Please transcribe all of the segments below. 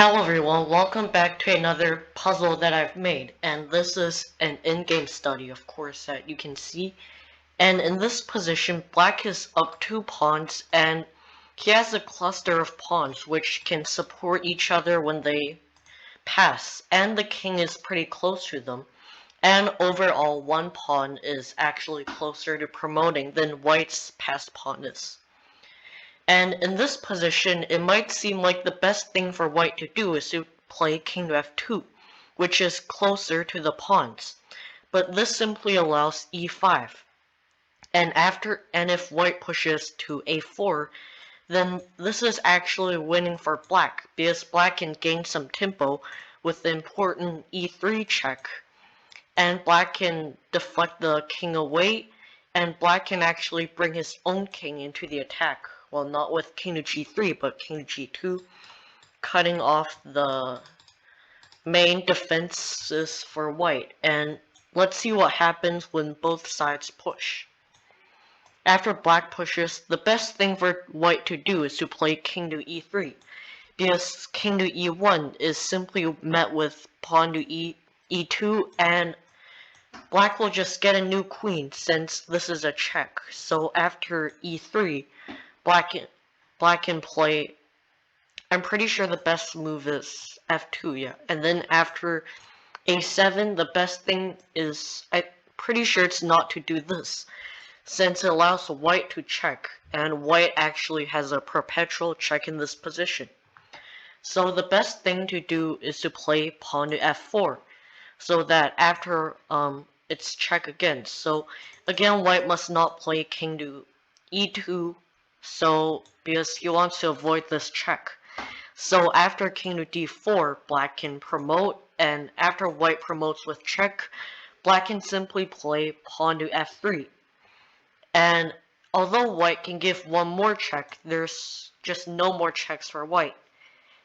Hello everyone, welcome back to another puzzle that I've made, and this is an in-game study, of course, that you can see. And in this position, black is up 2 pawns, and he has a cluster of pawns which can support each other when they pass, and the king is pretty close to them. And overall, one pawn is actually closer to promoting than white's passed pawn is. And in this position, it might seem like the best thing for white to do is to play king to f2, which is closer to the pawns. But this simply allows e5. And if white pushes to a4, then this is actually winning for black, because black can gain some tempo with the important e3 check, and black can deflect the king away, and black can actually bring his own king into the attack. Well, not with king to g3, but king to g2, cutting off the main defenses for white. And let's see what happens when both sides push. After black pushes, the best thing for white to do is to play king to e3, because king to e1 is simply met with pawn to e2, and black will just get a new queen since this is a check. So after e3, black can play. I'm pretty sure the best move is f2, yeah. And then after a7, the best thing is, I'm pretty sure it's not to do this, since it allows white to check, and white actually has a perpetual check in this position. So the best thing to do is to play pawn to f4, so that after it's check again. So again, white must not play king to e2, so because he wants to avoid this check. So after king to d4, black can promote, and after white promotes with check, black can simply play pawn to f3. And although white can give one more check, there's just no more checks for white.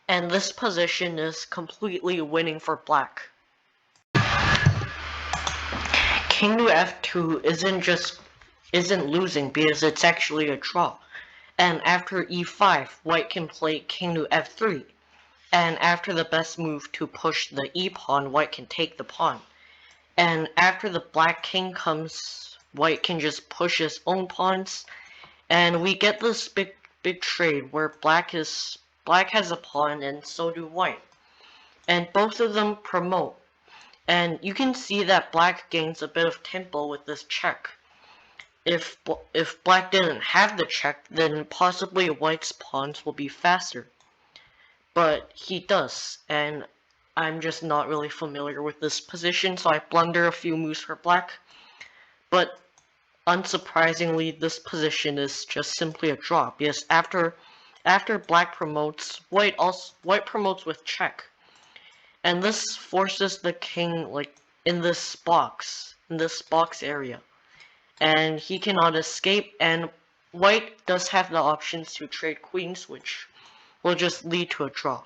And this position is completely winning for black. King to f2 isn't losing because it's actually a draw. And after e5, white can play king to f3. And after the best move to push the e pawn, white can take the pawn. And after the black king comes, white can just push his own pawns, and we get this big trade where black has a pawn and so do white. And both of them promote. And you can see that black gains a bit of tempo with this check. If black didn't have the check, then possibly white's pawns will be faster. But he does, and I'm just not really familiar with this position, so I blunder a few moves for black. But unsurprisingly, this position is just simply a draw, because after black promotes, white promotes with check. And this forces the king like in this box area. And he cannot escape, and white does have the options to trade queens, which will just lead to a draw.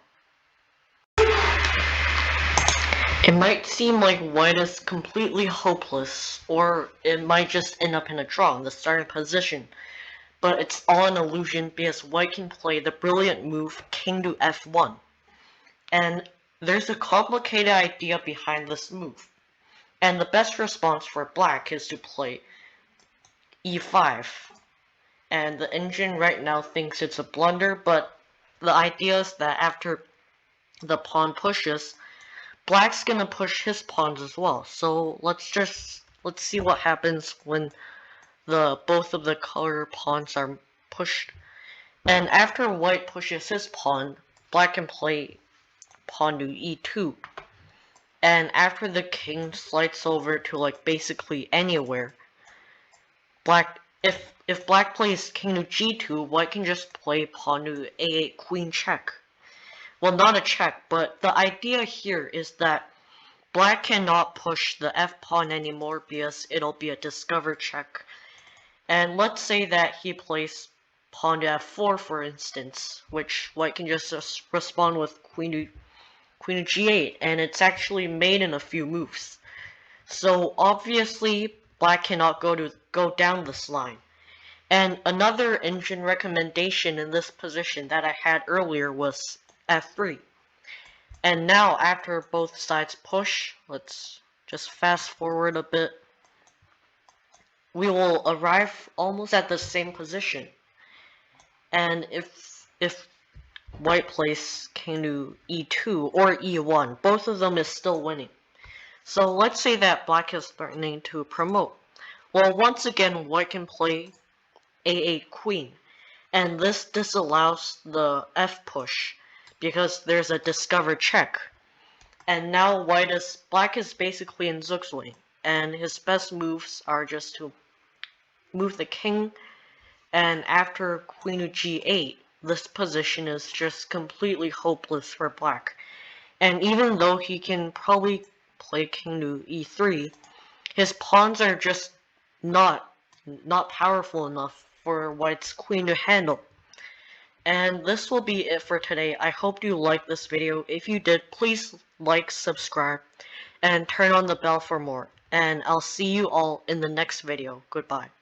It might seem like white is completely hopeless, or it might just end up in a draw in the starting position, but it's all an illusion because white can play the brilliant move king to f1. And there's a complicated idea behind this move. And the best response for black is to play e5. And the engine right now thinks it's a blunder, but the idea is that after the pawn pushes, black's gonna push his pawns as well. So let's see what happens when both of the color pawns are pushed. And after white pushes his pawn, black can play pawn to e2. And after the king slides over to like basically anywhere, if black plays king to g2, white can just play pawn to a8 queen check. Well, not a check, but the idea here is that black cannot push the f pawn anymore because it'll be a discover check. And let's say that he plays pawn to f4, for instance, which white can just respond with queen to g8, and it's actually made in a few moves. So obviously black cannot go down this line. And another engine recommendation in this position that I had earlier was f3. And now, after both sides push, let's just fast forward a bit. We will arrive almost at the same position. And if white plays king to e2 or e1, both of them is still winning. So let's say that black is threatening to promote. Well, once again, white can play a8 queen, and this disallows the f push because there's a discovered check. And now black is basically in Zugzwang, and his best moves are just to move the king, and after queen to g8, this position is just completely hopeless for black. And even though he can probably play king to e3, his pawns are just not powerful enough for white's queen to handle. And this will be it for today. I hope you liked this video. If you did, please like, subscribe, and turn on the bell for more. And I'll see you all in the next video. Goodbye.